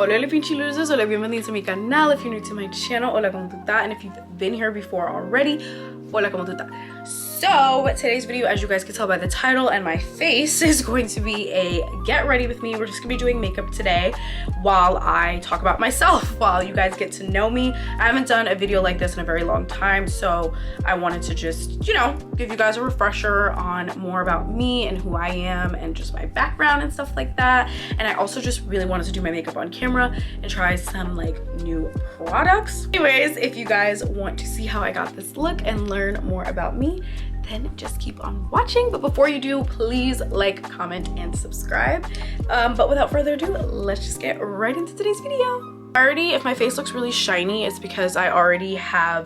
Hola pinche losers, hola, bienvenidos a mi canal. If you're new to my channel, hola, como tu ta? And if you've been here before already, hola, como tu ta? So today's video, as you guys can tell by the title and my face, is going to be a get ready with me. We're just gonna be doing makeup today while I talk about myself, while you guys get to know me. I haven't done a video like this in a very long time, so I wanted to just, you know, give you guys a refresher on more about me and who I am and just my background and stuff like that. And I also just really wanted to do my makeup on camera and try some like new products. Anyways, if you guys want to see how I got this look and learn more about me, then just keep on watching. But before you do, please like, comment, and subscribe. But without further ado, let's just get right into today's video. If my face looks really shiny, it's because I already have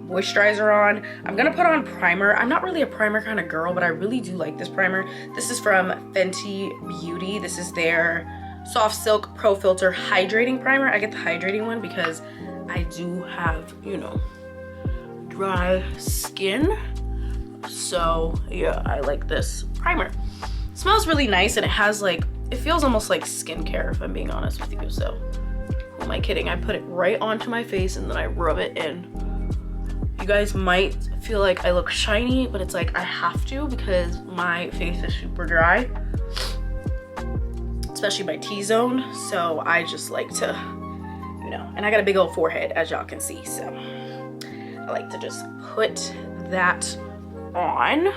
moisturizer on. I'm gonna put on primer. I'm not really a primer kind of girl, but I really do like this primer. This is from Fenty Beauty. This is their Soft Silk Pro Filter Hydrating Primer. I get the hydrating one because I do have, you know, dry skin, so yeah, I like this primer. It smells really nice and it has like, it feels almost like skincare if I'm being honest with you. So who am I kidding? I put it right onto my face and then I rub it in. You guys might feel like I look shiny, but it's like I have to because my face is super dry, especially my T-zone. So I just like to, you know, and I got a big old forehead as y'all can see, so I like to just put that on.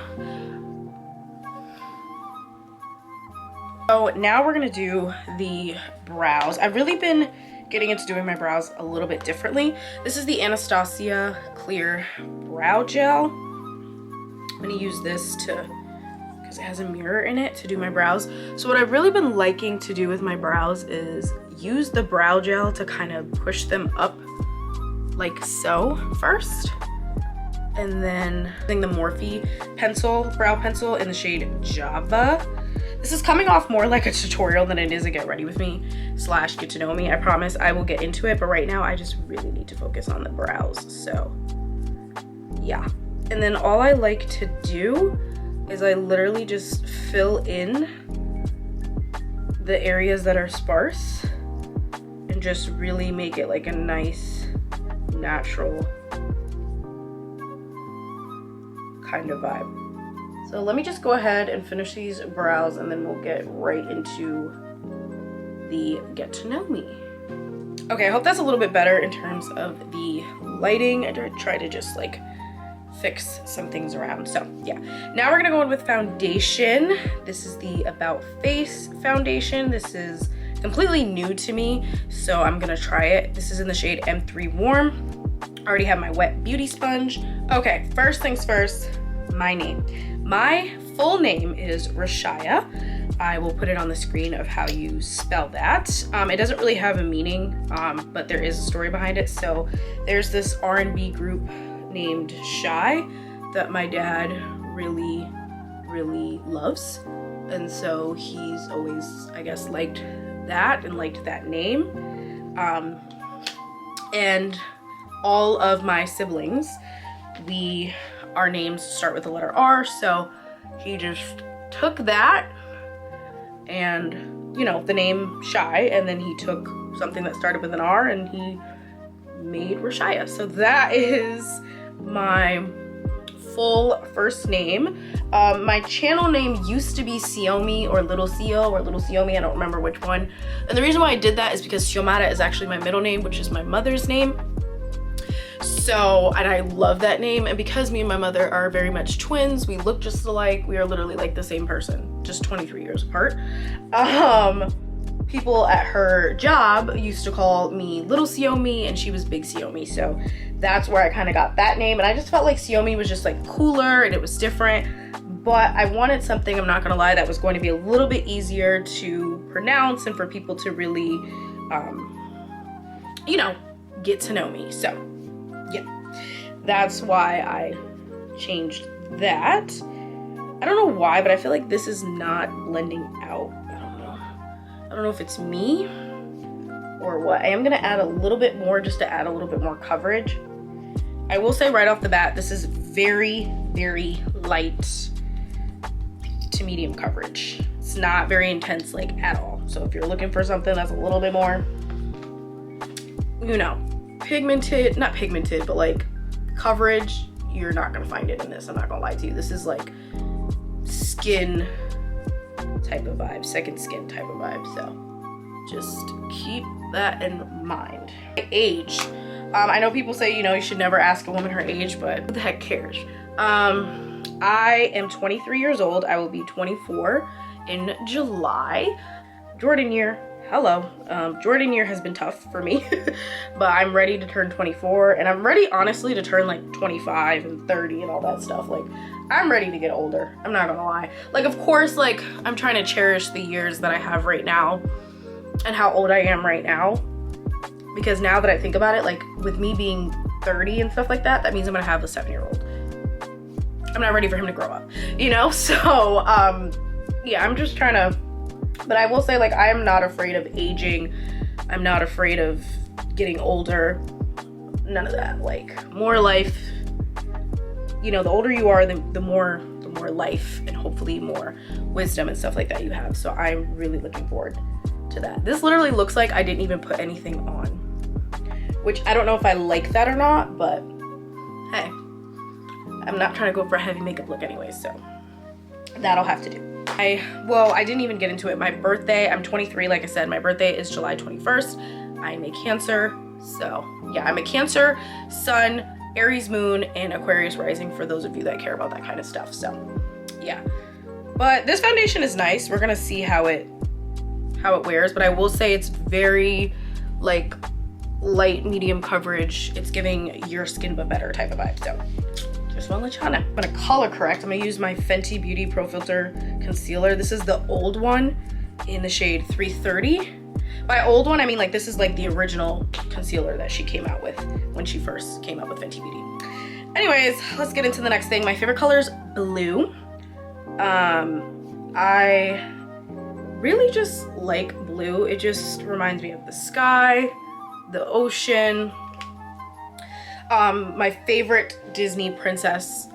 So now we're gonna do the brows. I've really been getting into doing my brows a little bit differently. This is the Anastasia Clear Brow Gel. I'm gonna use this to, because it has a mirror in it, to do my brows. So what I've really been liking to do with my brows is use the brow gel to kind of push them up like so first, and then using the Morphe brow pencil in the shade Java. This is coming off more like a tutorial than it is a get ready with me / get to know me. I promise I will get into it, but right now I just really need to focus on the brows. So yeah, and then all I like to do is I literally just fill in the areas that are sparse and just really make it like a nice natural kind of vibe. So let me just go ahead and finish these brows and then we'll get right into the get to know me. Okay, I hope that's a little bit better in terms of the lighting. I try to just like fix some things around. So yeah, now we're gonna go in with foundation. This is the About Face foundation. This is completely new to me, so I'm gonna try it. This is in the shade M3 Warm. I already have my wet beauty sponge. Okay, first things first, my name. My full name is Rashaya. I will put it on the screen of how you spell that. It doesn't really have a meaning, but there is a story behind it. So there's this R&B group named Shai that my dad really, really loves. And so he's always, I guess, liked that and liked that name. And all of my siblings, our names start with the letter R, so he just took that and, you know, the name Shai, and then he took something that started with an R and he made Rashaya. So that is my full first name. My channel name used to be Xiaomi or Little Xio or Little Xiaomi, I don't remember which one. And the reason why I did that is because Xiomara is actually my middle name, which is my mother's name. So, and I love that name, and because me and my mother are very much twins, we look just alike. We are literally like the same person, just 23 years apart. People at her job used to call me Little Xiaomi and she was Big Xiaomi, so that's where I kind of got that name. And I just felt like Xiaomi was just like cooler and it was different, but I wanted something, I'm not gonna lie, that was going to be a little bit easier to pronounce and for people to really you know, get to know me. So yeah, that's why I changed that. I don't know why, but I feel like this is not blending out. I don't know if it's me or what. I am gonna add a little bit more just to add a little bit more coverage. I will say right off the bat, this is very, very light to medium coverage. It's not very intense like at all. So if you're looking for something that's a little bit more, you know, pigmented, not pigmented, but like coverage, you're not gonna find it in this. I'm not gonna lie to you. This is like skin type of vibe, second skin type of vibe. So just keep that in mind. Age. I know people say, you know, you should never ask a woman her age, but who the heck cares? I am 23 years old. I will be 24 in July. Jordan year, hello. Jordan year has been tough for me, but I'm ready to turn 24, and I'm ready, honestly, to turn like 25 and 30 and all that stuff. Like, I'm ready to get older. I'm not gonna lie. Like, of course, like, I'm trying to cherish the years that I have right now and how old I am right now. Because now that I think about it, like with me being 30 and stuff like that, that means I'm gonna have a 7-year-old. I'm not ready for him to grow up, you know? So, yeah, I'm just trying to, but I will say, like, I am not afraid of aging. I'm not afraid of getting older. None of that. Like, more life, you know, the older you are, the more life and hopefully more wisdom and stuff like that you have. So I'm really looking forward to that. This literally looks like I didn't even put anything on, which I don't know if I like that or not, but hey, I'm not trying to go for a heavy makeup look anyway, so that'll have to do. Well, I didn't even get into it. My birthday, I'm 23, like I said, my birthday is July 21st. I'm a Cancer, so yeah, I'm a Cancer, Sun, Aries moon, and Aquarius rising, for those of you that care about that kind of stuff. So yeah, but this foundation is nice. We're gonna see how it wears, but I will say it's very like light medium coverage. It's giving your skin but better type of vibe. So just want to let y'all know. I'm gonna color correct. I'm gonna use my Fenty Beauty Pro Filter concealer. This is the old one in the shade 330. By old one, I mean like this is like the original concealer that she came out with when she first came out with Fenty Beauty. Anyways, let's get into the next thing. My favorite color is blue. I really just like blue. It just reminds me of the sky, the ocean. My favorite Disney princess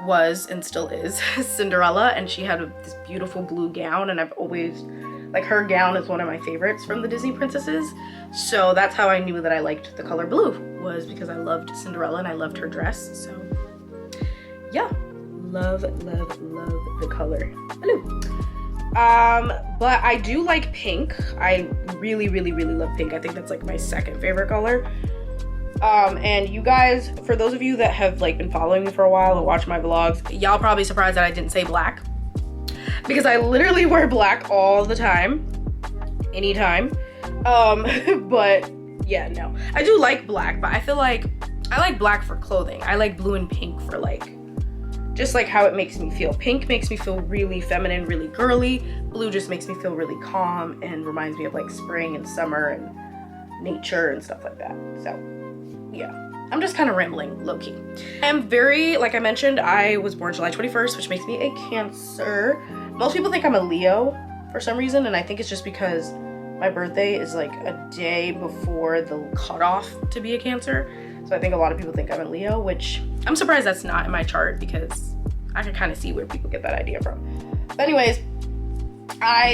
was and still is Cinderella, and she had this beautiful blue gown, and I've always, like, her gown is one of my favorites from the Disney princesses. So that's how I knew that I liked the color blue, was because I loved Cinderella and I loved her dress. So yeah, love, love, love the color blue. But I do like pink. I really, really, really love pink. I think that's like my second favorite color. And you guys, for those of you that have like been following me for a while and watch my vlogs, y'all probably surprised that I didn't say black, because I literally wear black all the time, anytime. But yeah, no, I do like black, but I feel like I like black for clothing. I like blue and pink for like, just like how it makes me feel. Pink makes me feel really feminine, really girly. Blue just makes me feel really calm and reminds me of like spring and summer and nature and stuff like that. So yeah, I'm just kind of rambling low-key. I'm very, like I mentioned, I was born July 21st, which makes me a Cancer. Most people think I'm a Leo for some reason, and I think it's just because my birthday is like a day before the cutoff to be a Cancer. So I think a lot of people think I'm a Leo, which I'm surprised that's not in my chart, because I can kind of see where people get that idea from. But anyways,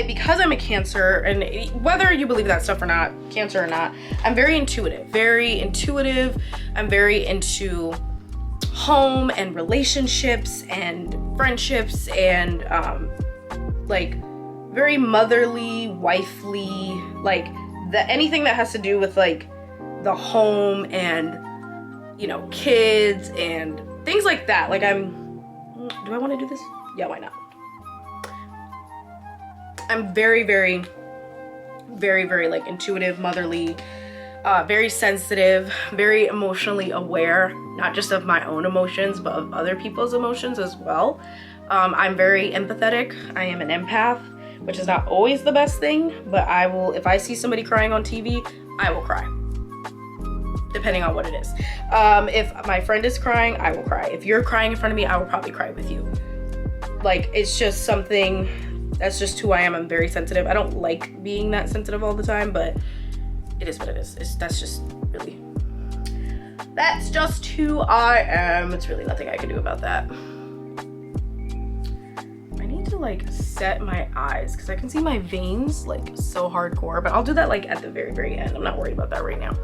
because I'm a Cancer, and whether you believe that stuff or not, Cancer or not, I'm very intuitive, very intuitive. I'm very into home and relationships and friendships and like very motherly, wifely, like anything that has to do with like the home and, you know, kids and things like that. Like do I want to do this? Yeah, why not? I'm very, very, very, very like intuitive, motherly, very sensitive, very emotionally aware, not just of my own emotions, but of other people's emotions as well. I'm very empathetic. I am an empath, which is not always the best thing, but I will, if I see somebody crying on TV, I will cry, depending on what it is. If my friend is crying, I will cry. If you're crying in front of me, I will probably cry with you. Like, it's just something, that's just who I am. I'm very sensitive. I don't like being that sensitive all the time, but it is what it is. That's just who I am. It's really nothing I can do about that. I need to like set my eyes because I can see my veins like so hardcore, but I'll do that like at the very end. I'm not worried about that right now.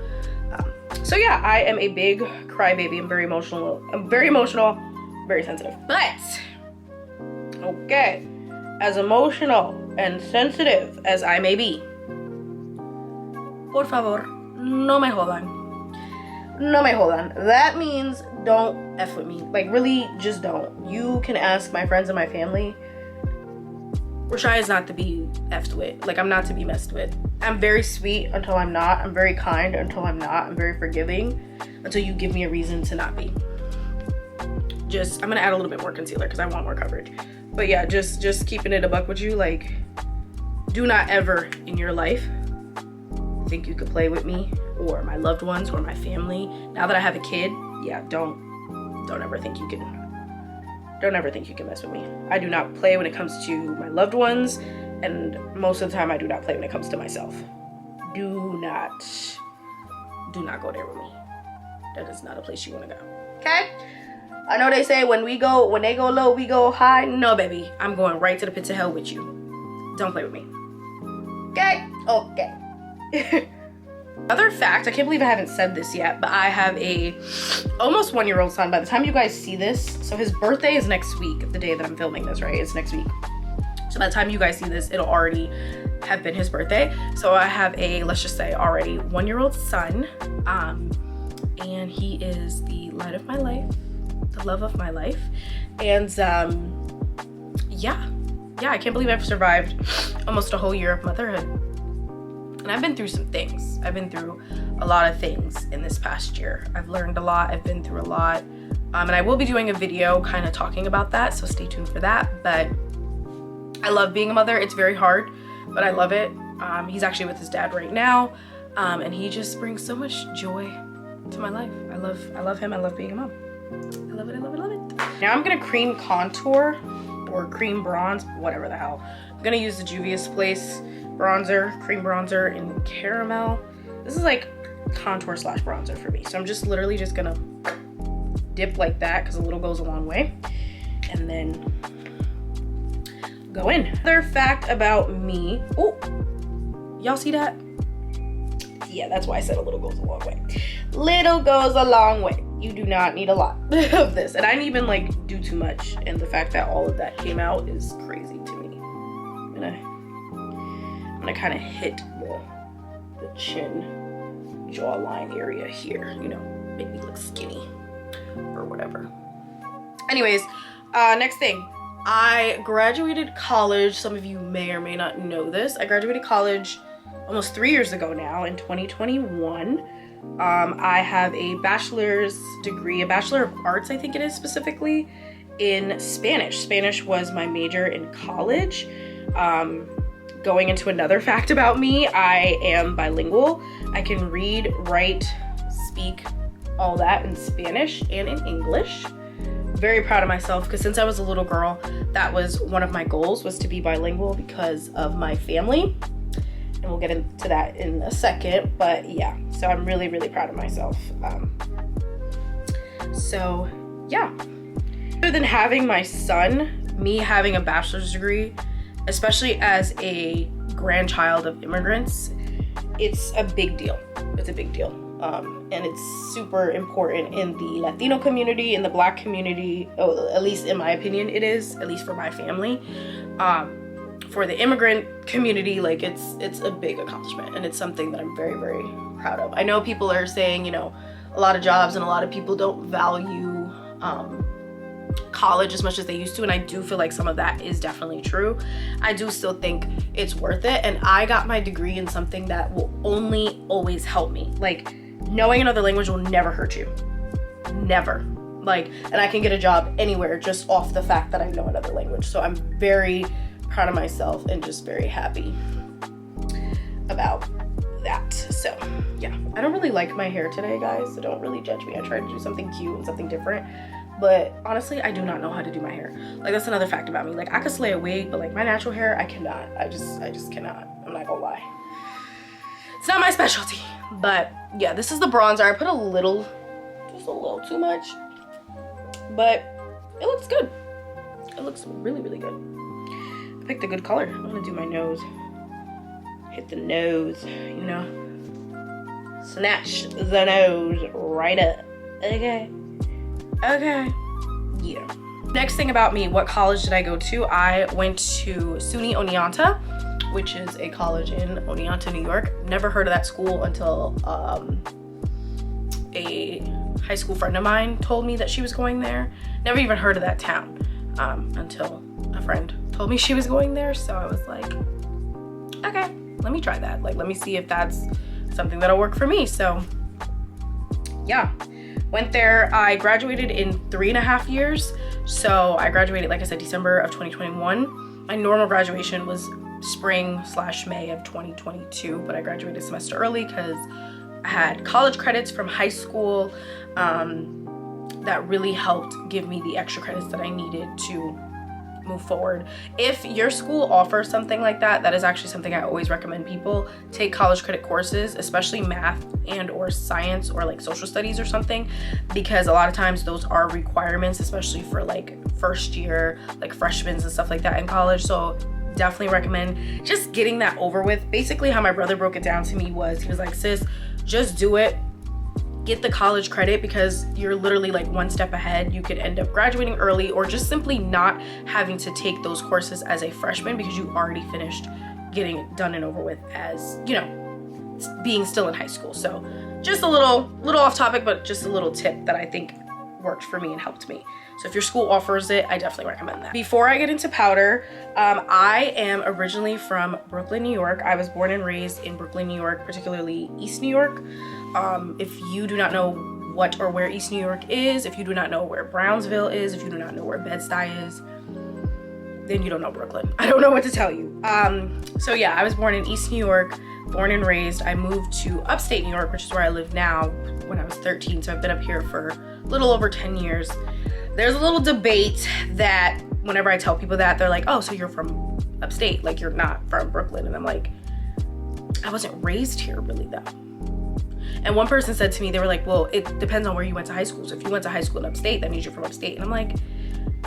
So yeah, I am a big crybaby. I'm very emotional, very sensitive. But okay, as emotional and sensitive as I may be, por favor, no me jodan. No me jodan. That means don't F with me. Like, really, just don't. You can ask my friends and my family. Shai is not to be effed with. Like, I'm not to be messed with. I'm very sweet until I'm not. I'm very kind until I'm not. I'm very forgiving until you give me a reason to not be. I'm gonna add a little bit more concealer because I want more coverage. But yeah, just keeping it a buck with you. Like, do not ever in your life think you could play with me or my loved ones or my family. Now that I have a kid, yeah, don't ever think you can. Don't ever think you can mess with me. I do not play when it comes to my loved ones, and most of the time I do not play when it comes to myself. Do not go there with me. That is not a place you want to go. Okay? I know they say when they go low, we go high. No, baby. I'm going right to the pits of hell with you. Don't play with me. Okay? Okay. Another fact, I can't believe I haven't said this yet, but I have a almost 1-year-old son. By the time you guys see this, so his birthday is next week, the day that I'm filming this, right? It's next week. So by the time you guys see this, it'll already have been his birthday. So I have a, let's just say already 1-year-old son. And he is the light of my life, the love of my life. And yeah, I can't believe I've survived almost a whole year of motherhood. And I've been through some things. I've been through a lot of things in this past year. I've learned a lot. I've been through a lot. And I will be doing a video kind of talking about that, so stay tuned for that. But I love being a mother. It's very hard, but I love it. He's actually with his dad right now. And he just brings so much joy to my life. I love him. I love being a mom. I love it, I love it, I love it. Now I'm gonna cream contour or cream bronze, whatever the hell. I'm gonna use the Juvia's Place bronzer, cream bronzer in caramel. This is like contour slash bronzer for me. So I'm just literally just gonna dip like that because a little goes a long way. And then go in. Another fact about me. Oh, y'all see that? Yeah, that's why I said a little goes a long way. Little goes a long way. You do not need a lot of this. And I didn't even like do too much. And the fact that all of that came out is crazy to me. I'm gonna kind of hit the chin jawline area here, you know, make me look skinny or whatever. Anyways, next thing. I graduated college. Some of you may or may not know this. I graduated college almost 3 years ago now in 2021. I have a bachelor's degree, a Bachelor of Arts, I think it is specifically, in Spanish. Spanish was my major in college. Going into another fact about me, I am bilingual. I can read, write, speak, all that in Spanish and in English. Very proud of myself because since I was a little girl, that was one of my goals, was to be bilingual because of my family. And we'll get into that in a second, but yeah, so I'm really, really proud of myself. So yeah, other than having my son, me having a bachelor's degree, especially as a grandchild of immigrants, it's a big deal. It's a big deal. And it's super important in the Latino community, in the Black community, at least in my opinion it is, at least for my family. For the immigrant community, like it's a big accomplishment, and it's something that I'm very, very proud of. I know people are saying, you know, a lot of jobs and a lot of people don't value college as much as they used to, and I do feel like some of that is definitely true. I do still think it's worth it, and I got my degree in something that will only always help me. Like, knowing another language will never hurt you. Never. Like, and I can get a job anywhere just off the fact that I know another language. So I'm very proud of myself and just very happy about that. So yeah, I don't really like my hair today, guys, so don't really judge me. I tried to do something cute and something different, but honestly, I do not know how to do my hair. Like, that's another fact about me. Like, I could slay a wig, but like my natural hair, I cannot. I just cannot. I'm not gonna lie. It's not my specialty. But yeah, this is the bronzer. I put a little, just a little too much, but it looks good. It looks really, really good. I picked a good color. I'm gonna do my nose. Hit the nose, you know? Snatch the nose right up. Okay. Okay. Yeah. Next thing about me, what college did I go to? I went to SUNY Oneonta, which is a college in Oneonta, New York. Never heard of that school until a high school friend of mine told me that she was going there. Never even heard of that town until a friend told me she was going there. So I was like, okay, let me try that. Like, let me see if that's something that'll work for me. So yeah, went there. I graduated in 3.5 years. So I graduated, like I said, December of 2021. My normal graduation was spring/May of 2022, but I graduated a semester early because I had college credits from high school that really helped give me the extra credits that I needed to move forward. If your school offers something like that, that is actually something I always recommend people take college credit courses, especially math and or science or like social studies or something, because a lot of times those are requirements, especially for like first year, like freshmen and stuff like that in college. So definitely recommend just getting that over with. Basically how my brother broke it down to me was, he was like, sis, just do it. Get the college credit because you're literally like one step ahead. You could end up graduating early or just simply not having to take those courses as a freshman because you already finished getting it done and over with as, you know, being still in high school. So just a little off topic, but just a little tip that I think worked for me and helped me. So if your school offers it, I definitely recommend that. Before I get into powder, I am originally from Brooklyn, New York. I was born and raised in Brooklyn, New York, particularly East New York. If you do not know what or where East New York is, if you do not know where Brownsville is, if you do not know where Bed-Stuy is, then you don't know Brooklyn. I don't know what to tell you. So yeah, I was born in East New York, born and raised. I moved to upstate New York, which is where I live now, when I was 13. So I've been up here for a little over 10 years. There's a little debate that whenever I tell people that, they're like, oh, so you're from upstate, like you're not from Brooklyn. And I'm like, I wasn't raised here really though. And one person said to me, they were like, well, it depends on where you went to high school. So if you went to high school in upstate, that means you're from upstate. And I'm like,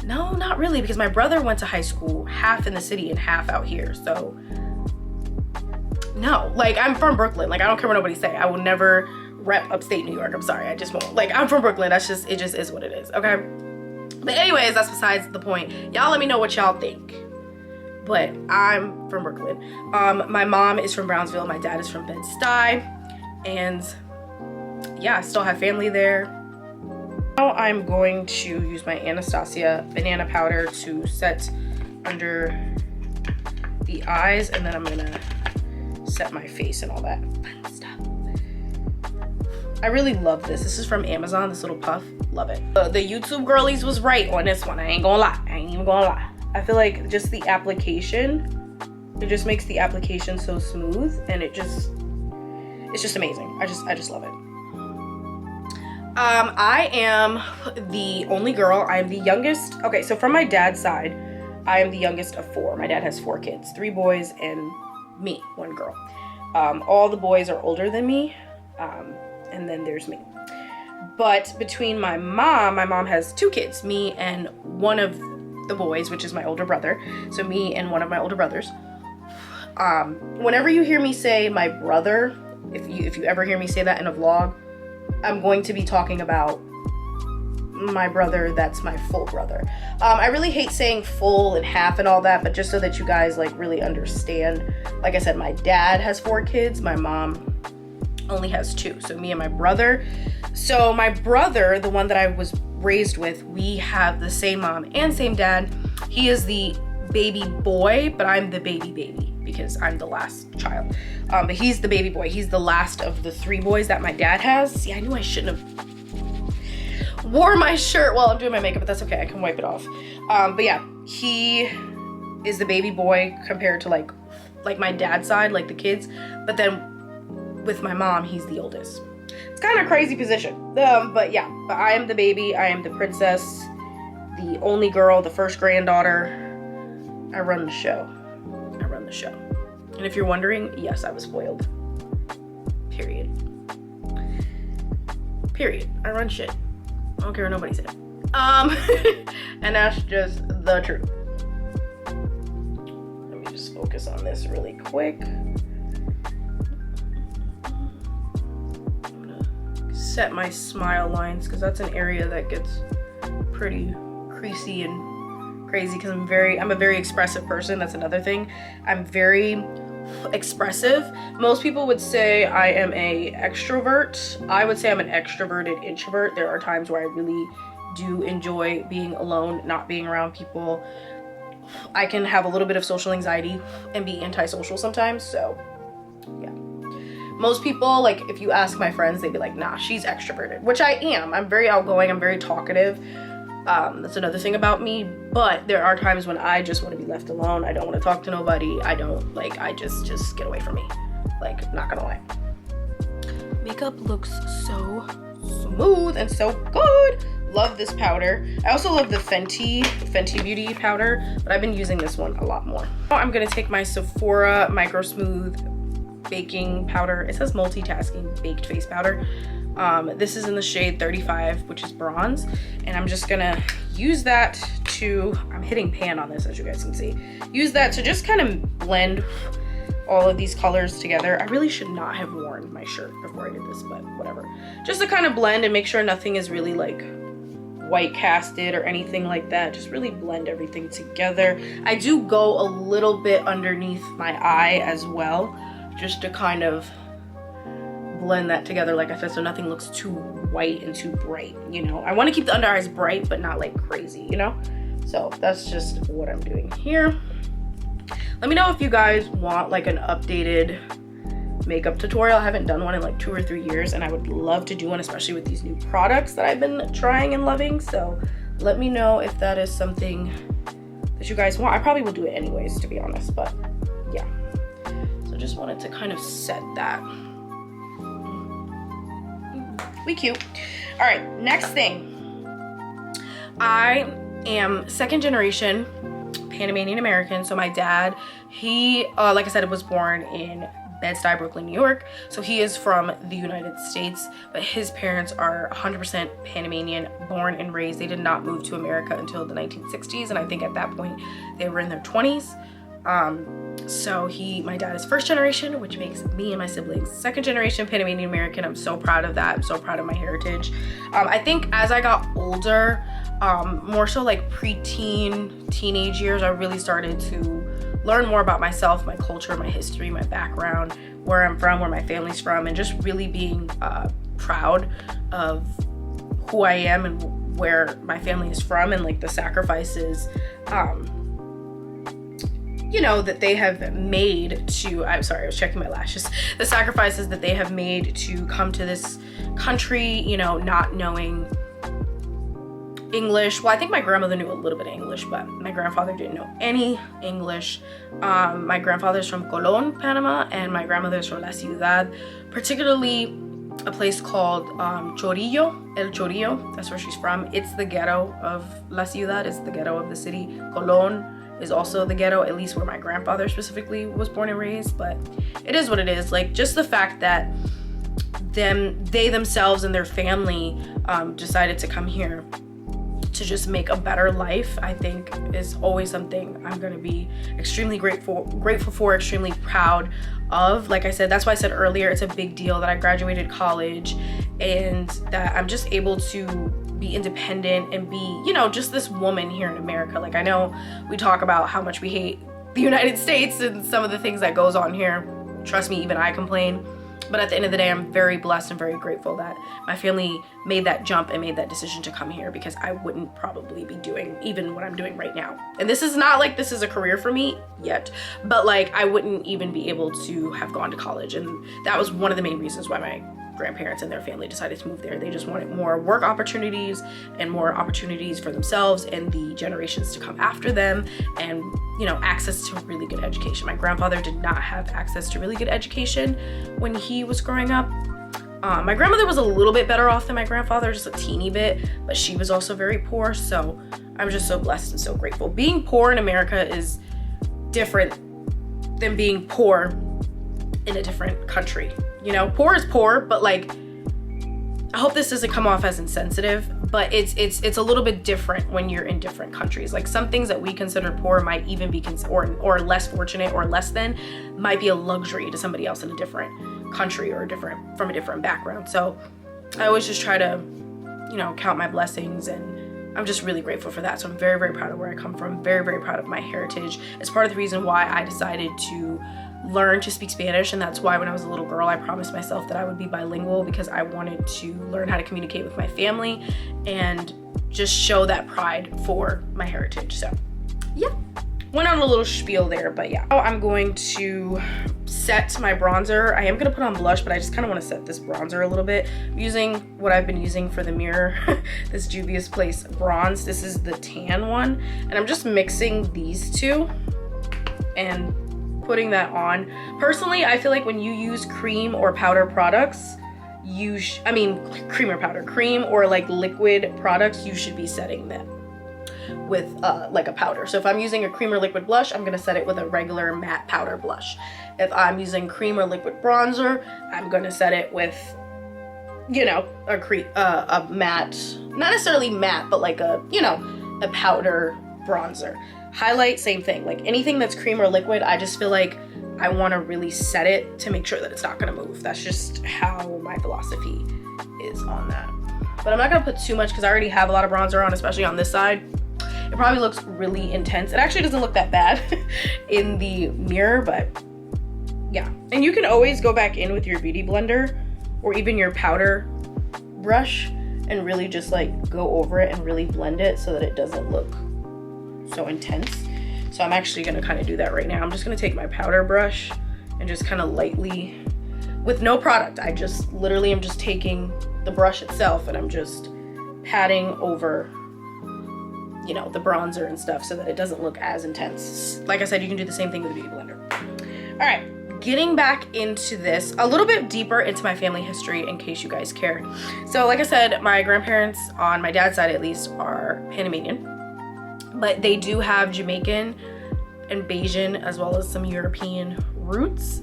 no, not really, because my brother went to high school half in the city and half out here. So no, like I'm from Brooklyn. Like I don't care what nobody say. I will never rep upstate New York. I'm sorry, I just won't. Like I'm from Brooklyn. That's just, it just is what it is, okay? But anyways, that's besides the point. Y'all let me know what y'all think. But I'm from Brooklyn. My mom is from Brownsville. My dad is from Bed-Stuy. And yeah, I still have family there. Now I'm going to use my Anastasia banana powder to set under the eyes, and then I'm gonna set my face and all that fun stuff. I really love this. This is from Amazon, this little puff. Love it. The YouTube girlies was right on this one. I ain't gonna lie. I ain't even gonna lie. I feel like just the application, it just makes the application so smooth, and it's just amazing. I just love it. I am the only girl. I am the youngest. Okay, so from my dad's side, I am the youngest of 4. My dad has 4 kids, 3 boys and me, 1 girl. All the boys are older than me, and then there's me. But between my mom has 2 kids, me and one of the boys, which is my older brother. So me and one of my older brothers. Whenever you hear me say my brother, if you ever hear me say that in a vlog, I'm going to be talking about my brother that's my full brother. I really hate saying full and half and all that, but just so that you guys like really understand. Like I said, my dad has 4 kids, my mom only has 2, so me and my brother. So my brother, the one that I was raised with, we have the same mom and same dad. He is the baby boy, but I'm the baby because I'm the last child. But he's the baby boy. He's the last of the 3 boys that my dad has. See, I knew I shouldn't have wore my shirt while I'm doing my makeup, but that's okay. I can wipe it off. But yeah, he is the baby boy compared to like my dad's side, like the kids. But then with my mom, he's the oldest. It's kind of a crazy position. But yeah, but I am the baby. I am the princess, the only girl, the first granddaughter. I run the show. And if you're wondering, yes, I was spoiled. Period. I run shit. I don't care what nobody said. And that's just the truth. focus on this really quick. I'm gonna set my smile lines because that's an area that gets pretty creasy and crazy because I'm a very expressive person. That's another thing. I'm very expressive. Most people would say I am a extrovert. I would say I'm an extroverted introvert. There are times where I really do enjoy being alone, not being around people. I can have a little bit of social anxiety and be antisocial sometimes, so yeah. Most people, like if you ask my friends, they'd be like, nah, she's extroverted, which I am. I'm very outgoing, I'm very talkative. That's another thing about me, but there are times when I just want to be left alone. I don't want to talk to nobody. I just get away from me. Like, not gonna lie. Makeup looks so smooth and so good. Love this powder. I also love the Fenty Beauty powder, but I've been using this one a lot more. Now I'm gonna take my Sephora Micro Smooth baking powder. It says multitasking baked face powder. This is in the shade 35, which is bronze, and I'm just gonna use that to, I'm hitting pan on this as you guys can see, use that to just kind of blend all of these colors together. I really should not have worn my shirt before I did this, but whatever. Just to kind of blend and make sure nothing is really like white casted or anything like that. Just really blend everything together. I do go a little bit underneath my eye as well, just to kind of blend that together, like I said, so nothing looks too white and too bright, you know. I want to keep the under eyes bright, but not like crazy, you know. So that's just what I'm doing here. Let me know if you guys want like an updated makeup tutorial. I haven't done one in like 2 or 3 years, and I would love to do one, especially with these new products that I've been trying and loving. So let me know if that is something that you guys want. I probably will do it anyways, to be honest, but yeah. So just wanted to kind of set that. We cute. All right, next thing. I am second generation Panamanian American. So my dad, he, like I said, was born in Bed-Stuy, Brooklyn, New York. So he is from the United States, but his parents are 100% Panamanian, born and raised. They did not move to America until the 1960s, and I think at that point they were in their 20s. So my dad is first generation, which makes me and my siblings second generation Panamanian American. I'm so proud of that. I'm so proud of my heritage. I think as I got older, more so like preteen, teenage years, I really started to learn more about myself, my culture, my history, my background, where I'm from, where my family's from, and just really being proud of who I am and where my family is from, and like the sacrifices you know, that they have made to, I'm sorry, I was checking my lashes, the sacrifices that they have made to come to this country, you know, not knowing English. Well, I think my grandmother knew a little bit of English, but my grandfather didn't know any English. My grandfather's from Colón, Panama, and my grandmother's from La Ciudad, particularly a place called Chorillo, El Chorillo. That's where she's from. It's the ghetto of La Ciudad. It's the ghetto of the city. Colón is also the ghetto, at least where my grandfather specifically was born and raised, but it is what it is. Like, just the fact that they themselves and their family decided to come here to just make a better life, I think is always something I'm gonna be extremely grateful for, extremely proud of. Like I said, that's why I said earlier, it's a big deal that I graduated college and that I'm just able to be independent and be, you know, just this woman here in America. Like, I know we talk about how much we hate the United States and some of the things that goes on here. Trust me, even I complain. But at the end of the day, I'm very blessed and very grateful that my family made that jump and made that decision to come here, because I wouldn't probably be doing even what I'm doing right now. And this is not like this is a career for me yet, but like I wouldn't even be able to have gone to college. And that was one of the main reasons why my grandparents and their family decided to move there. They just wanted more work opportunities and more opportunities for themselves and the generations to come after them, and, you know, access to really good education. My grandfather did not have access to really good education when he was growing up. My grandmother was a little bit better off than my grandfather, just a teeny bit, but she was also very poor. So I'm just so blessed and so grateful. Being poor in America is different than being poor in a different country. You know, poor is poor, but like, I hope this doesn't come off as insensitive, but it's a little bit different when you're in different countries. Like some things that we consider poor might even be or less fortunate or less than might be a luxury to somebody else in a different country or from a different background. So I always just try to, you know, count my blessings, and I'm just really grateful for that. So I'm very, very proud of where I come from, very, very proud of my heritage. It's part of the reason why I decided to learn to speak Spanish, and that's why when I was a little girl I promised myself that I would be bilingual, because I wanted to learn how to communicate with my family and just show that pride for my heritage. So yeah, went on a little spiel there, but yeah. Now I'm going to set my bronzer. I am gonna put on blush, but I just kind of want to set this bronzer a little bit. I'm using what I've been using for the mirror, this Juvia's Place bronze. This is the tan one, and I'm just mixing these two and putting that on. Personally, I feel like when you use cream or powder products, cream or like liquid products, you should be setting them with like a powder. So if I'm using a cream or liquid blush, I'm gonna set it with a regular matte powder blush. If I'm using cream or liquid bronzer, I'm gonna set it with, you know, a matte, not necessarily matte, but like a, you know, a powder bronzer. Highlight, same thing. Like anything that's cream or liquid, I just feel like I want to really set it to make sure that it's not going to move. That's just how my philosophy is on that. But I'm not going to put too much because I already have a lot of bronzer on, especially on this side. It probably looks really intense. It actually doesn't look that bad in the mirror, but yeah. And you can always go back in with your beauty blender or even your powder brush and really just like go over it and really blend it so that it doesn't look so intense. So I'm actually gonna kind of do that right now. I'm just gonna take my powder brush and just kind of lightly, with no product, I just literally am just taking the brush itself and I'm just patting over, you know, the bronzer and stuff so that it doesn't look as intense. Like I said, you can do the same thing with a beauty blender. All right, getting back into this a little bit deeper into my family history in case you guys care. So like I said, my grandparents on my dad's side at least are Panamanian, but they do have Jamaican and Bajan as well as some European roots.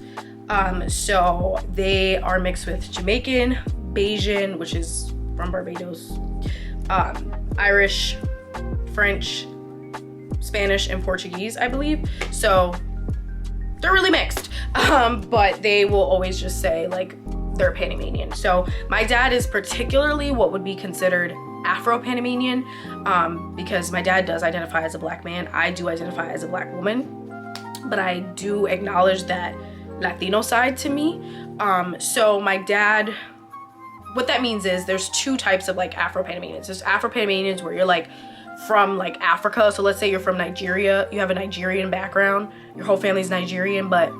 So they are mixed with Jamaican, Bajan, which is from Barbados, Irish, French, Spanish, and Portuguese, I believe. So they're really mixed, but they will always just say like they're Panamanian. So my dad is particularly what would be considered Afro-Panamanian, because my dad does identify as a black man. I do identify as a black woman, but I do acknowledge that Latino side to me. So my dad, what that means is there's two types of like Afro-Panamanians. There's Afro-Panamanians where you're like from like Africa. So let's say you're from Nigeria, you have a Nigerian background, your whole family's Nigerian, but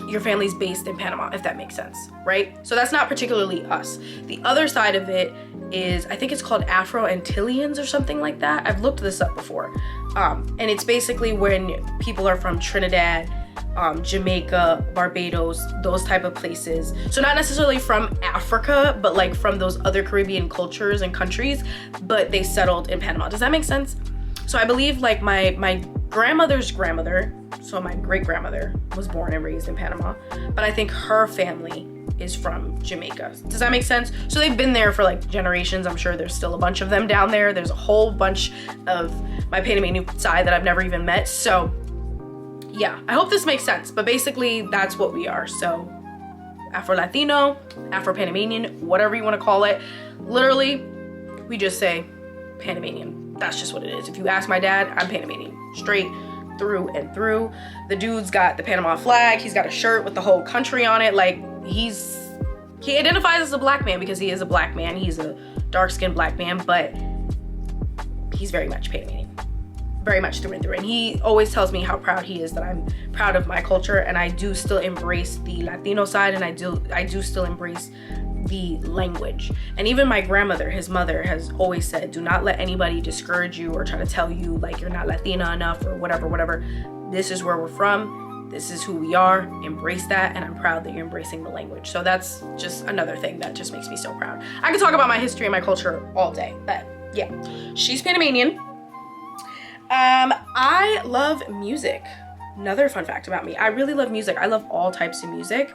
your family's based in Panama, if that makes sense, right? So that's not particularly us. The other side of it is, I think it's called Afro-Antillians or something like that. I've looked this up before. And it's basically when people are from Trinidad, Jamaica, Barbados, those type of places. So not necessarily from Africa, but like from those other Caribbean cultures and countries, but they settled in Panama. Does that make sense? So I believe like my grandmother's grandmother, so my great grandmother, was born and raised in Panama, but I think her family is from Jamaica. Does that make sense? So they've been there for like generations. I'm sure there's still a bunch of them down there. There's a whole bunch of my Panamanian side that I've never even met. So yeah, I hope this makes sense, but basically that's what we are. So Afro-Latino, Afro-Panamanian, whatever you want to call it. Literally, we just say Panamanian. That's just what it is. If you ask my dad, I'm Panamanian, straight through and through. The dude's got the Panama flag. He's got a shirt with the whole country on it. Like he identifies as a black man because he is a black man. He's a dark-skinned black man, but he's very much Panamanian, very much through and through. And he always tells me how proud he is that I'm proud of my culture, and I do still embrace the Latino side, and I do still embrace the language. And even my grandmother, his mother, has always said, do not let anybody discourage you or try to tell you like you're not Latina enough or whatever. This is where we're from. This is who we are. Embrace that, and I'm proud that you're embracing the language. So that's just another thing that just makes me so proud. I could talk about my history and my culture all day, but yeah. She's Panamanian. I love music. Another fun fact about me, I really love music. I love all types of music.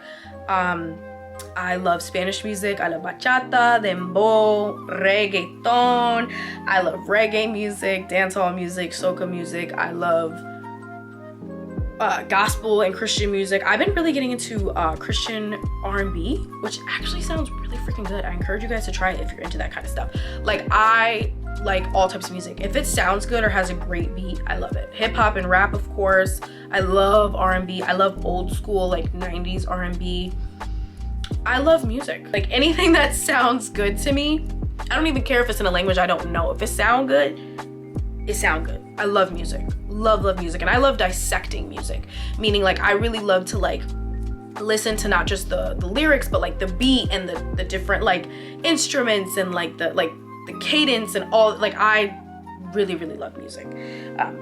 I love Spanish music. I love bachata, dembow, reggaeton. I love reggae music, dancehall music, soca music. I love gospel and Christian music. I've been really getting into Christian R&B, which actually sounds really freaking good. I encourage you guys to try it if you're into that kind of stuff. Like, I like all types of music. If it sounds good or has a great beat, I love it. Hip hop and rap, of course. I love R&B. I love old school, like 90s R&B. I love music. Like, anything that sounds good to me, I don't even care if it's in a language I don't know. If it sounds good, it sounds good. I love music. Love music. And I love dissecting music. Meaning, like, I really love to, like, listen to not just the lyrics, but like the beat and the different like instruments and like the cadence and all. Like, I really love music.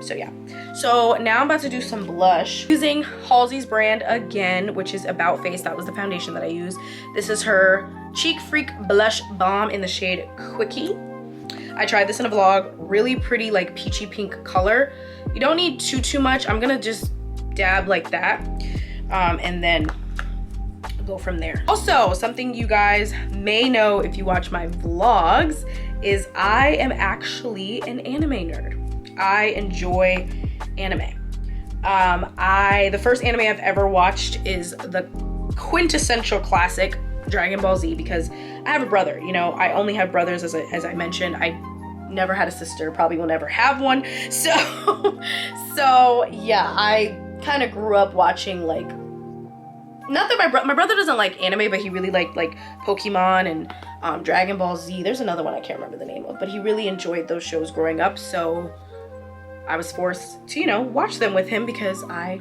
So yeah. So now I'm about to do some blush using Halsey's brand again, which is About Face. That was the foundation that I used. This is her Cheek Freak Blush Balm in the shade Quickie. I tried this in a vlog. Really pretty, like peachy pink color. You don't need too much. I'm gonna just dab like that, and then go from there. Also, something you guys may know if you watch my vlogs is I am actually an anime nerd. I enjoy anime. The first anime I've ever watched is the quintessential classic Dragon Ball Z, because I have a brother. You know, I only have brothers, as I mentioned. I never had a sister, probably will never have one. So yeah, I kind of grew up watching, like, not that my brother doesn't like anime, but he really liked like Pokemon and Dragon Ball Z. There's another one I can't remember the name of, but he really enjoyed those shows growing up. So I was forced to, you know, watch them with him because I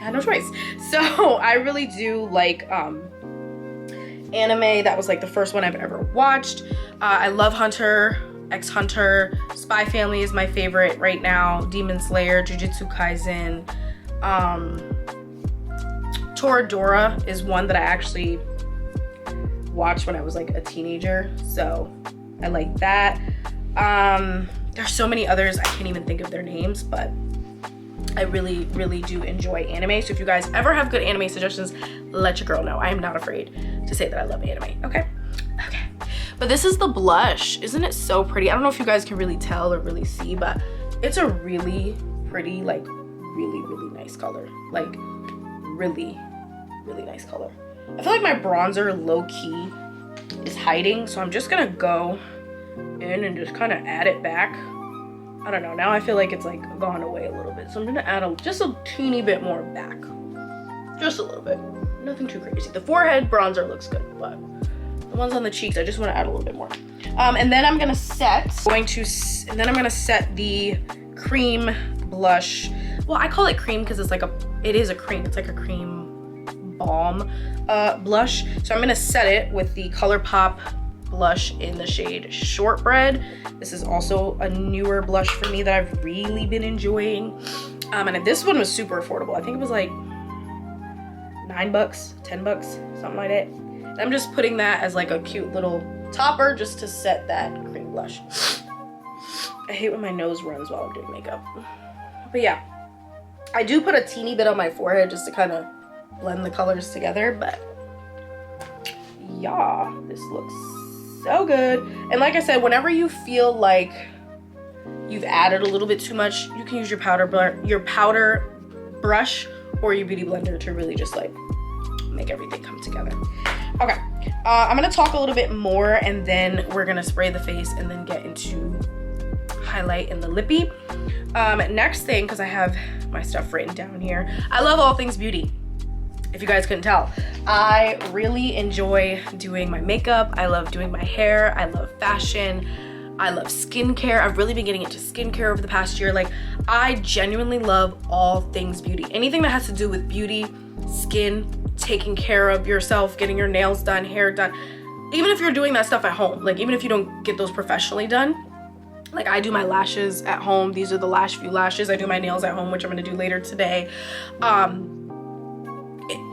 had no choice. So I really do like anime. That was like the first one I've ever watched. I love Hunter x Hunter. Spy Family is my favorite right now. Demon Slayer, Jujutsu Kaisen. Toradora is one that I actually watched when I was like a teenager, so I like that. There's so many others, I can't even think of their names, but I really do enjoy anime. So if you guys ever have good anime suggestions, let your girl know. I am not afraid to say that I love anime. Okay. But this is the blush. Isn't it so pretty? I don't know if you guys can really tell or really see, but it's a really pretty, like really nice color. Like, really nice color. I feel like my bronzer low-key is hiding, so I'm just gonna go in and just kind of add it back. I don't know, now I feel like it's like gone away a little bit, so I'm gonna add just a teeny bit more back. Just a little bit. Nothing too crazy. The forehead bronzer looks good, but the ones on the cheeks, I just want to add a little bit more. And then I'm gonna set the cream blush. Well, I call it cream because it's like it is a cream. It's like a cream balm blush. So I'm gonna set it with the ColourPop blush in the shade Shortbread. This is also a newer blush for me that I've really been enjoying. And this one was super affordable. I think it was like $9, $10, something like that. And I'm just putting that as like a cute little topper just to set that cream blush. I hate when my nose runs while I'm doing makeup. But yeah, I do put a teeny bit on my forehead just to kind of blend the colors together, but yeah, this looks so good. And like I said, whenever you feel like you've added a little bit too much, you can use your powder brush or your beauty blender to really just like make everything come together. Okay, I'm gonna talk a little bit more and then we're gonna spray the face and then get into highlight and the lippy. Next thing, because I have my stuff written down here, I love all things beauty. If you guys couldn't tell, I really enjoy doing my makeup. I love doing my hair. I love fashion. I love skincare. I've really been getting into skincare over the past year. Like, I genuinely love all things beauty. Anything that has to do with beauty, skin, taking care of yourself, getting your nails done, hair done. Even if you're doing that stuff at home, like even if you don't get those professionally done, like I do my lashes at home. These are the last few lashes. I do my nails at home, which I'm gonna do later today.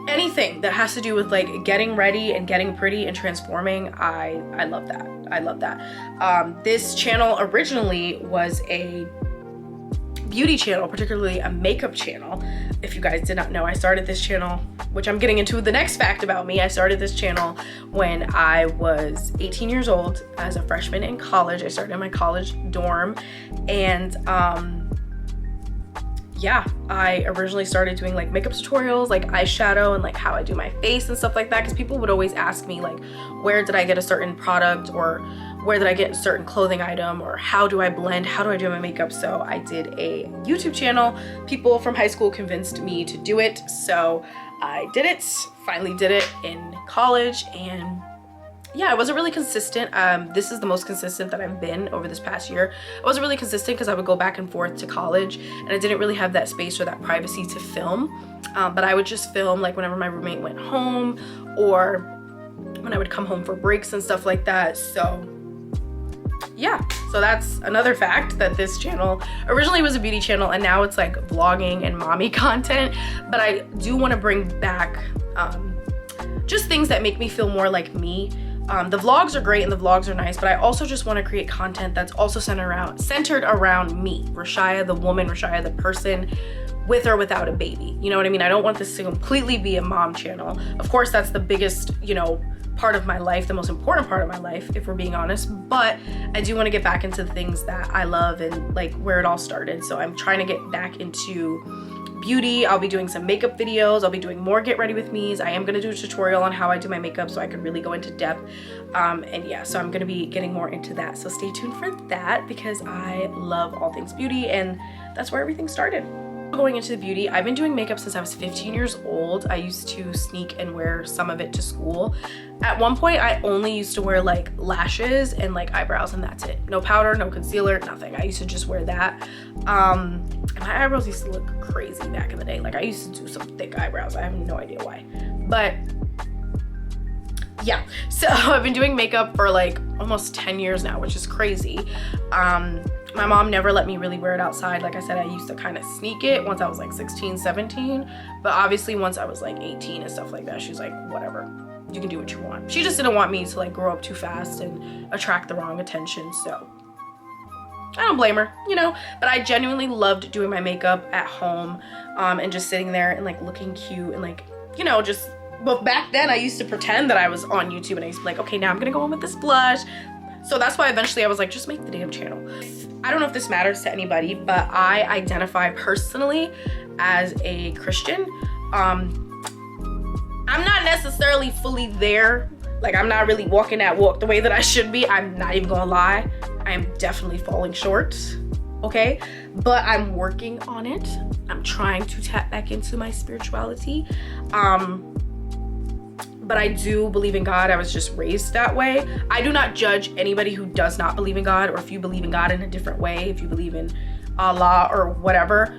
Anything that has to do with like getting ready and getting pretty and transforming, I love that. I love that. This channel originally was a beauty channel, particularly a makeup channel. If you guys did not know, I started this channel, which I'm getting into the next fact about me. I started this channel when I was 18 years old as a freshman in college. I started in my college dorm, and yeah, I originally started doing like makeup tutorials, like eyeshadow and like how I do my face and stuff like that, because people would always ask me like, where did I get a certain product, or where did I get a certain clothing item, or how do I blend, how do I do my makeup? So I did a YouTube channel. People from high school convinced me to do it, so I did it, finally did it in college. And yeah, I wasn't really consistent. This is the most consistent that I've been over this past year. I wasn't really consistent because I would go back and forth to college, and I didn't really have that space or that privacy to film. But I would just film like whenever my roommate went home, or when I would come home for breaks and stuff like that. So yeah, so that's another fact, that this channel originally was a beauty channel and now it's like vlogging and mommy content. But I do want to bring back just things that make me feel more like me. The vlogs are great and the vlogs are nice, but I also just want to create content that's also centered around me, Rashaya the woman, Rashaya the person, with or without a baby. You know what I mean? I don't want this to completely be a mom channel. Of course, that's the biggest, you know, part of my life, the most important part of my life, if we're being honest. But I do want to get back into the things that I love and like where it all started. So I'm trying to get back into beauty. I'll be doing some makeup videos. I'll be doing more get ready with me's. I am going to do a tutorial on how I do my makeup so I could really go into depth. And yeah, so I'm going to be getting more into that. So stay tuned for that, because I love all things beauty and that's where everything started. Going into the beauty, I've been doing makeup since I was 15 years old. I used to sneak and wear some of it to school. At one point, I only used to wear like lashes and like eyebrows, and that's it. No powder, no concealer, nothing. I used to just wear that. And my eyebrows used to look crazy back in the day. Like I used to do some thick eyebrows. I have no idea why. But yeah, so I've been doing makeup for like almost 10 years now, which is crazy. My mom never let me really wear it outside. Like I said, I used to kind of sneak it once I was like 16, 17. But obviously once I was like 18 and stuff like that, she's like, whatever, you can do what you want. She just didn't want me to like grow up too fast and attract the wrong attention. So I don't blame her, you know. But I genuinely loved doing my makeup at home, and just sitting there and like looking cute and like, you know, just, but back then I used to pretend that I was on YouTube, and I used to be like, okay, now I'm gonna go in with this blush. So that's why eventually I was like, just make the damn channel. I don't know if this matters to anybody, but I identify personally as a Christian. I'm not necessarily fully there. Like I'm not really walking that walk the way that I should be. I'm not even gonna lie. I am definitely falling short, okay? But I'm working on it. I'm trying to tap back into my spirituality. But I do believe in God. I was just raised that way. I do not judge anybody who does not believe in God, or if you believe in God in a different way, if you believe in Allah or whatever.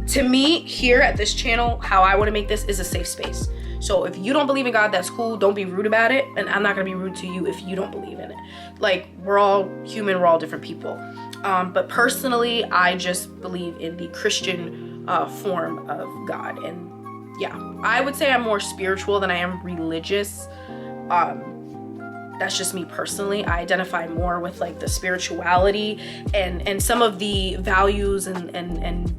To me, here at this channel, how I want to make this is a safe space. So if you don't believe in God, that's cool. Don't be rude about it. And I'm not going to be rude to you if you don't believe in it. Like, we're all human. We're all different people. But personally, I just believe in the Christian form of God. And yeah, I would say I'm more spiritual than I am religious. That's just me personally. I identify more with like the spirituality and some of the values and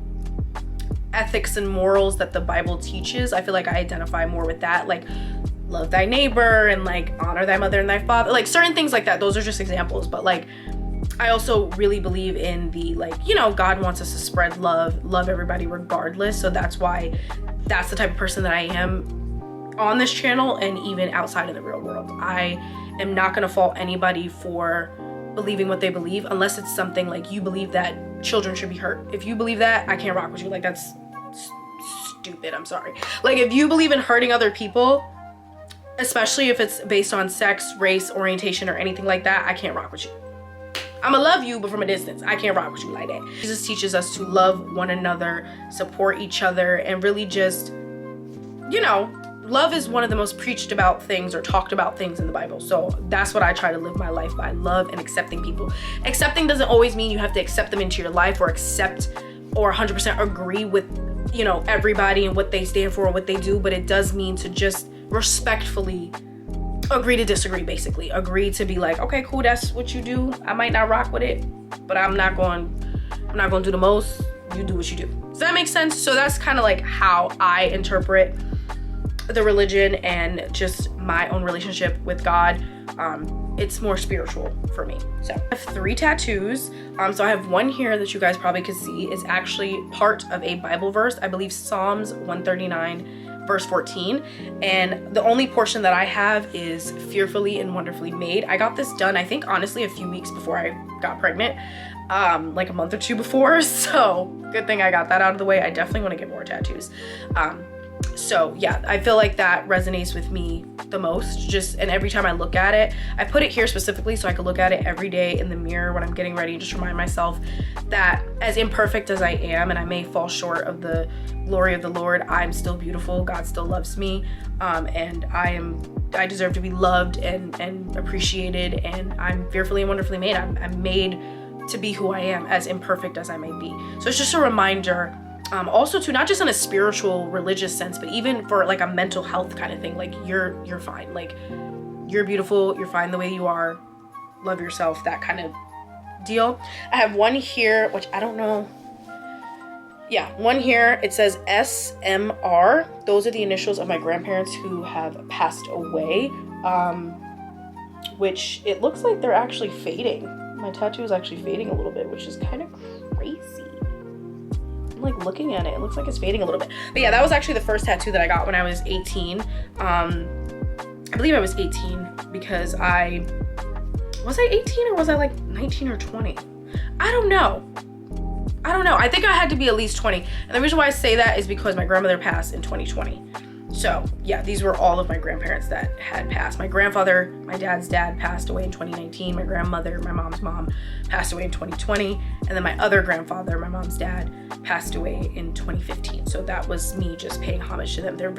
ethics and morals that the Bible teaches. I feel like I identify more with that, like love thy neighbor and like honor thy mother and thy father, like certain things like that. Those are just examples, but like I also really believe in the, like, you know, God wants us to spread love everybody regardless. So that's why that's the type of person that I am on this channel and even outside of the real world. I am not going to fault anybody for believing what they believe, unless it's something like you believe that children should be hurt. If you believe that, I can't rock with you. Like, that's stupid. I'm sorry. Like, if you believe in hurting other people, especially if it's based on sex, race, orientation, or anything like that, I can't rock with you. I'ma love you, but from a distance. I can't rock with you like that. Jesus teaches us to love one another, support each other, and really just, you know, love is one of the most preached about things or talked about things in the Bible. So that's what I try to live my life by: love and accepting people. Accepting doesn't always mean you have to accept them into your life or accept or 100% agree with, you know, everybody and what they stand for and what they do, but it does mean to just respectfully agree to disagree. Basically agree to be like, okay, cool, that's what you do. I might not rock with it, but I'm not going I'm not gonna do the most. You do what you do. Does that make sense? So that's kind of like how I interpret the religion and just my own relationship with God. It's more spiritual for me. So I have 3 tattoos. So I have one here that you guys probably could see is actually part of a Bible verse. I believe Psalms 139 verse 14. And the only portion that I have is fearfully and wonderfully made. I got this done, I think honestly a few weeks before I got pregnant, like a month or 2 before. So good thing I got that out of the way. I definitely want to get more tattoos. So yeah, I feel like that resonates with me the most. Just, and every time I look at it, I put it here specifically so I could look at it every day in the mirror when I'm getting ready and just remind myself that as imperfect as I am, and I may fall short of the glory of the Lord, I'm still beautiful. God still loves me. And I deserve to be loved and appreciated, and I'm fearfully and wonderfully made. I'm made to be who I am, as imperfect as I may be. So it's just a reminder, also to not just in a spiritual religious sense, but even for like a mental health kind of thing. Like you're fine, like you're beautiful, you're fine the way you are, love yourself, that kind of deal. I have one here, which I don't know. Yeah, one here, it says SMR. Those are the initials of my grandparents who have passed away, which it looks like they're actually fading. My tattoo is actually fading a little bit, which is kind of crazy. I'm like looking at it, it looks like it's fading a little bit. But yeah, that was actually the first tattoo that I got when I was 18. I believe I was 18 because was I 18 or was I like 19 or 20? I don't know. I think I had to be at least 20. And the reason why I say that is because my grandmother passed in 2020. So yeah, these were all of my grandparents that had passed. My grandfather, my dad's dad, passed away in 2019. My grandmother, my mom's mom, passed away in 2020. And then my other grandfather, my mom's dad, passed away in 2015. So that was me just paying homage to them. They're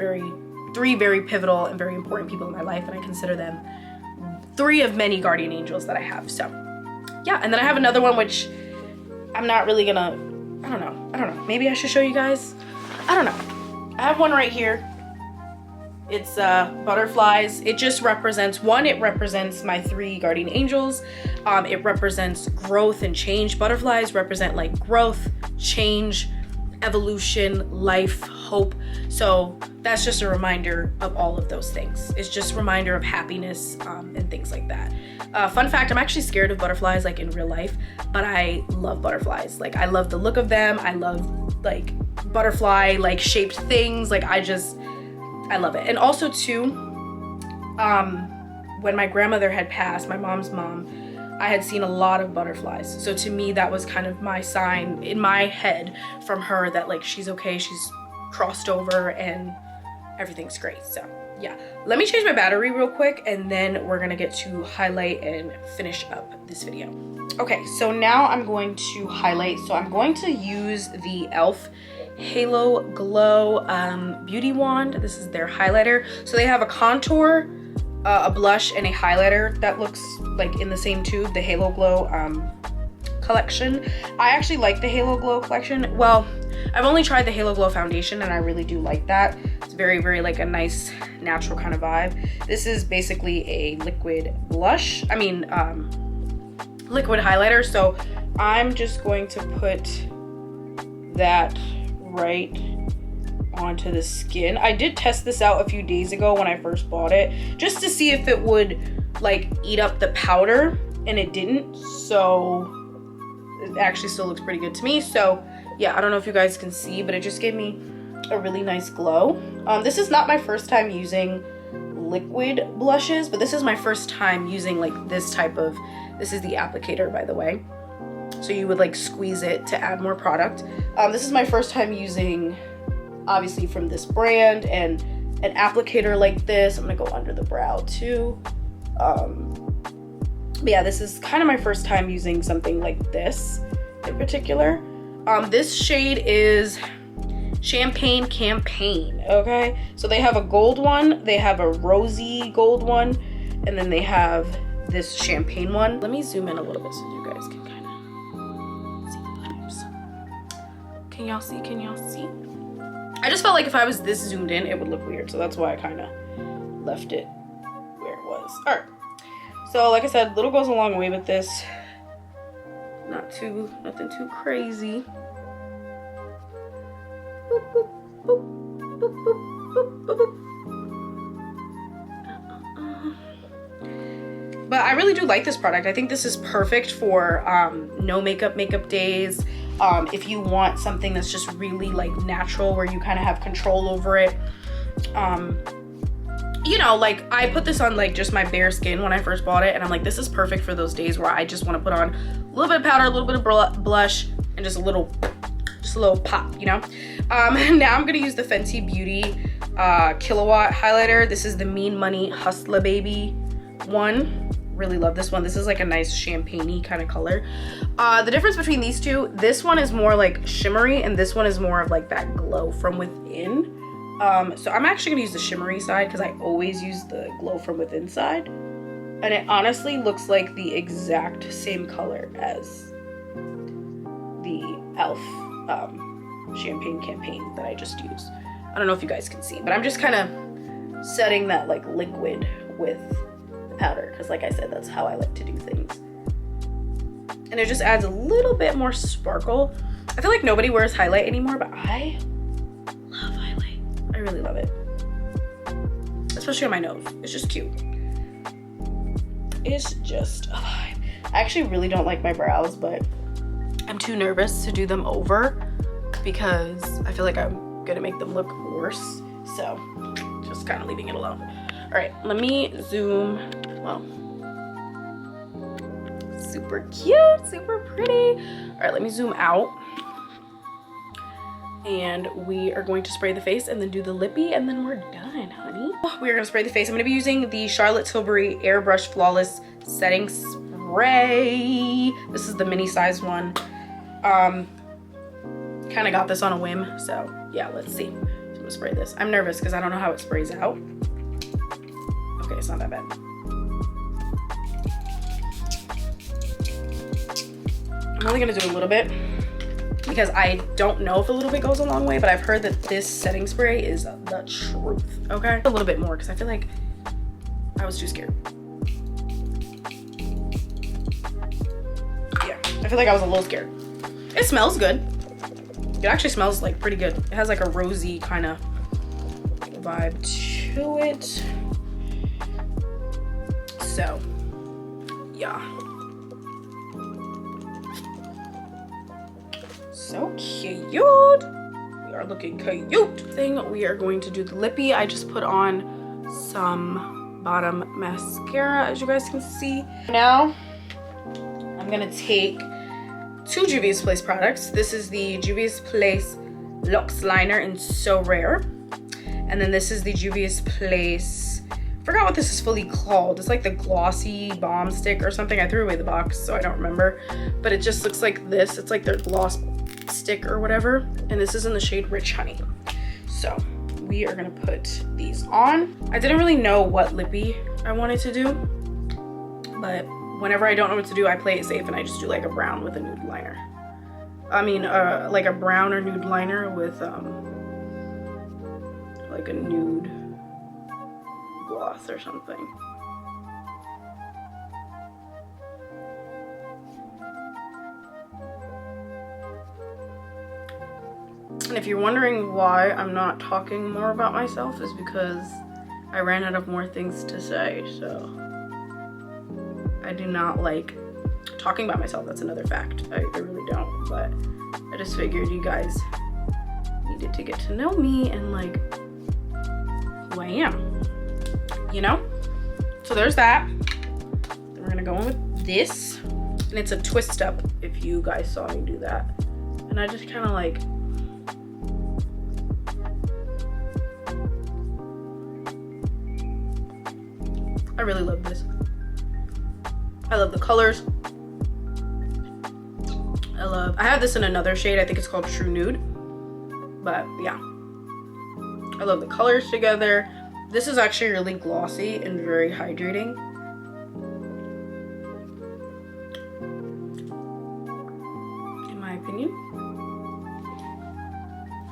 three very pivotal and very important people in my life, and I consider them 3 of many guardian angels that I have. So yeah, and then I have another one which I'm not really gonna, I don't know. Maybe I should show you guys. I don't know. I have one right here. It's butterflies. It just represents, it represents my 3 guardian angels. It represents growth and change. Butterflies represent like growth, change, evolution, life, hope. So that's just a reminder of all of those things. It's just a reminder of happiness and things like that. Fun fact, I'm actually scared of butterflies like in real life, but I love butterflies. Like I love the look of them. I love like butterfly like shaped things. Like I love it. And also too, when my grandmother had passed, my mom's mom, I had seen a lot of butterflies. So to me, that was kind of my sign in my head from her that like, she's okay, she's crossed over and everything's great. So yeah, let me change my battery real quick and then we're gonna get to highlight and finish up this video. Okay, so now I'm going to highlight. So I'm going to use the e.l.f. Halo Glow Beauty Wand. This is their highlighter. So they have a contour, a blush, and a highlighter that looks like in the same tube, the Halo Glow collection. I actually like the Halo Glow collection. Well, I've only tried the Halo Glow foundation and I really do like that. It's very, very like a nice natural kind of vibe. This is basically a liquid blush. Liquid highlighter. So I'm just going to put that right onto the skin. I did test this out a few days ago when I first bought it, just to see if it would like eat up the powder, and it didn't. So it actually still looks pretty good to me. So yeah, I don't know if you guys can see, but it just gave me a really nice glow. This is not my first time using liquid blushes, but this is my first time using like this type of, this is the applicator, by the way. So you would like squeeze it to add more product. This is my first time using, obviously from this brand, and an applicator like this. I'm gonna go under the brow too. But yeah, this is kind of my first time using something like this in particular. This shade is Champagne Campaign, okay? So they have a gold one, they have a rosy gold one, and then they have this champagne one. Let me zoom in a little bit so you guys can kind of see the vibes. Can y'all see? Can y'all see? I just felt like if I was this zoomed in, it would look weird. So that's why I kind of left it where it was. All right. So like I said, little goes a long way with this. Nothing too crazy. Boop, boop, boop, boop, boop, boop, boop, boop. But I really do like this product. I think this is perfect for no makeup days. If you want something that's just really like natural, where you kind of have control over it. You know, like I put this on like just my bare skin when I first bought it, and I'm like, this is perfect for those days where I just want to put on a little bit of powder, a little bit of blush, and just a little pop, you know. Now I'm gonna use the Fenty Beauty Kilowatt highlighter. This is the Mean Money Hustler Baby one. Really love this one. This is like a nice champagne-y kind of color. The difference between these two, this one is more like shimmery, and this one is more of like that glow from within. So I'm actually gonna use the shimmery side because I always use the glow from within side. And it honestly looks like the exact same color as the e.l.f. Champagne Campaign that I just used. I don't know if you guys can see, but I'm just kind of setting that like liquid with the powder because, like I said, that's how I like to do things. And it just adds a little bit more sparkle. I feel like nobody wears highlight anymore, but I love highlight. I really love it. Especially on my nose. It's just cute. It's just a vibe. I actually really don't like my brows, but I'm too nervous to do them over because I feel like I'm gonna make them look worse. So just kind of leaving it alone. All right, let me zoom. Well, super cute, super pretty. All right, let me zoom out. And we are going to spray the face and then do the lippy, and then we're done, honey. We are gonna spray the face. I'm gonna be using the Charlotte Tilbury Airbrush Flawless Setting Spray. This is the mini size one. Kind of got this on a whim, so yeah, let's see. I'm gonna spray this. I'm nervous because I don't know how it sprays out. Okay, it's not that bad. I'm only gonna do a little bit because I don't know if a little bit goes a long way, but I've heard that this setting spray is the truth, okay? A little bit more because I feel like I was too scared. Yeah, I feel like I was a little scared. It smells good. It actually smells like pretty good. It has like a rosy kind of vibe to it. So, yeah. So cute. We are looking cute. Thing, we are going to do the lippy. I just put on some bottom mascara, as you guys can see. Now, I'm gonna take two Juvia's Place products. This is the Juvia's Place Luxe Liner in So Rare. And then this is the Juvia's Place, I forgot what this is fully called. It's like the Glossy Balm Stick or something. I threw away the box, so I don't remember. But it just looks like this. It's like their gloss stick or whatever. And this is in the shade Rich Honey. So we are gonna put these on. I didn't really know what lippy I wanted to do, but whenever I don't know what to do, I play it safe and I just do like a brown with a nude liner. I mean, like a brown or nude liner with like a nude gloss or something. And if you're wondering why I'm not talking more about myself, is because I ran out of more things to say, so I do not like talking about myself. That's another fact. I really don't, but I just figured you guys needed to get to know me and like who I am, you know? So there's that. Then we're gonna go in with this, and it's a twist up if you guys saw me do that. And I just kind of like, I really love this. I love the colors. I have this in another shade. I think it's called True Nude. But yeah, I love the colors together. This is actually really glossy and very hydrating. In my opinion.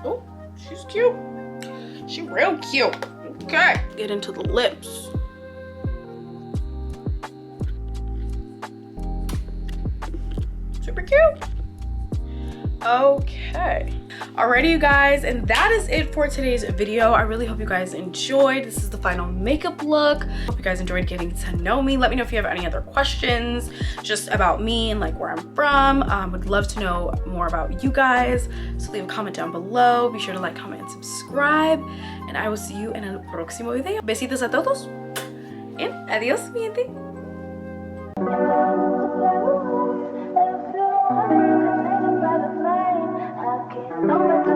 Oh, she's cute. She's real cute. Okay, get into the lips. Super cute. Okay, alrighty you guys, and that is it for today's video. I really hope you guys enjoyed. This is the final makeup look. Hope you guys enjoyed getting to know me. Let me know if you have any other questions just about me and like where I'm from. Would love to know more about you guys, so leave a comment down below. Be sure to like, comment, and subscribe, and I will see you in el próximo video. Besitos a todos and adiós, mi gente. No